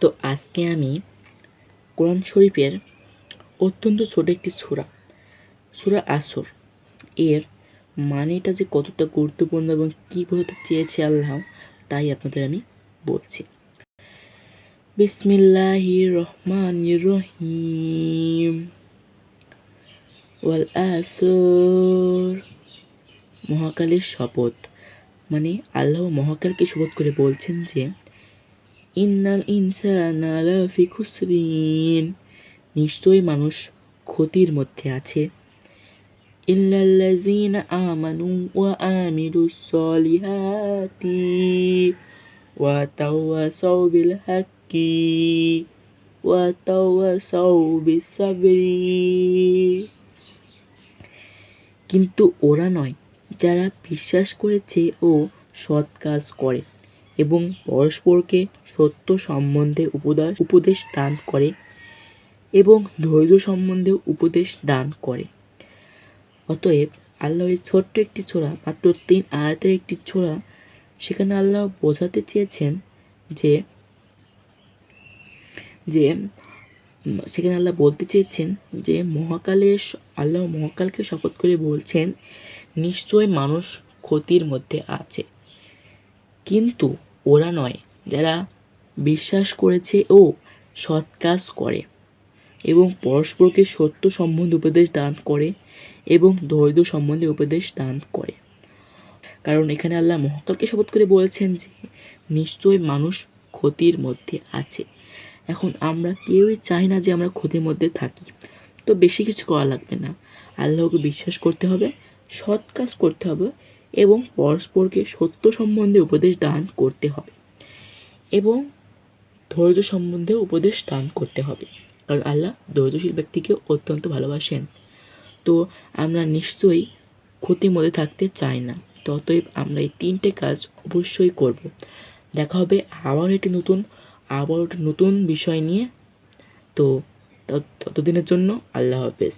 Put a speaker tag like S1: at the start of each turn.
S1: তো আজকে আমি কোরআন শরীফের অত্যন্ত ছোট একটি সূরা আসর এর মানেটা যে কতটা গুরুত্বপূর্ণ এবং কী বোঝাতে চেয়েছে আল্লাহ তাই আপনাদের আমি বলছি। বিসমিল্লাহির রহমানির রহিম। ওয়াল আসর, মহাকালের শপথ। মানে আল্লাহ মহাকালকে শপথ করে বলছেন যে ইন্নাল ইনসানা লাফি খুসরিন, নিশ্চয়ই মানুষ ক্ষতির মধ্যে আছে। ইল্লাল্লাযীনা আমানু ওয়া আমিলুস সলিহাতি ওয়া তাওয়াসাউ বিল হাক্কি ওয়া তাওয়াসাউ বিস সাবরি। কিন্তু ওরা নয় যারা বিশ্বাস করেছে ও সৎ কাজ করে এবং পরস্পরকে সত্য সম্বন্ধে উপদেশ দান করে এবং ধৈর্য সম্বন্ধে উপদেশ দান করে। অতএব আল্লাহ এই ছোট্ট একটি ছোরা, মাত্র 3 আয়াতের একটি ছোরা, সেখানে আল্লাহ বোঝাতে চেয়েছেন যে সেখানে আল্লাহ বলতে চেয়েছেন যে আল্লাহ মহাকালকে শপথ করে বলছেন নিশ্চয় মানুষ ক্ষতির মধ্যে আছে, কিন্তু ওরা নয় যারা বিশ্বাস করেছে ও সৎ কাজ করে এবং পরস্পরকে সত্য সম্বন্ধে উপদেশ দান করে এবং ধৈর্য সম্বন্ধে উপদেশ দান করে। কারণ এখানে আল্লাহ মহাকালকে শপথ করে বলছেন যে নিশ্চয় মানুষ ক্ষতির মধ্যে আছে। এখন আমরা কেউই চাই না যে আমরা ক্ষতির মধ্যে থাকি, তো বেশি কিছু করা লাগবে না। আল্লাহকে বিশ্বাস করতে হবে, সৎ কাজ করতে হবে এবং পরস্পরকে সত্য সম্বন্ধে উপদেশ দান করতে হবে এবং ধৈর্য সম্বন্ধে উপদেশ দান করতে হবে, কারণ আল্লাহ ধৈর্যশীল ব্যক্তিকে অত্যন্ত ভালোবাসেন। তো আমরা নিশ্চয়ই ক্ষতির মধ্যে থাকতে চাই না, তো অতএব আমরা এই 3টে কাজ অবশ্যই করব। দেখা হবে আবার একটি নতুন বিষয় নিয়ে। তো ততদিনের জন্য আল্লাহ হাফেজ।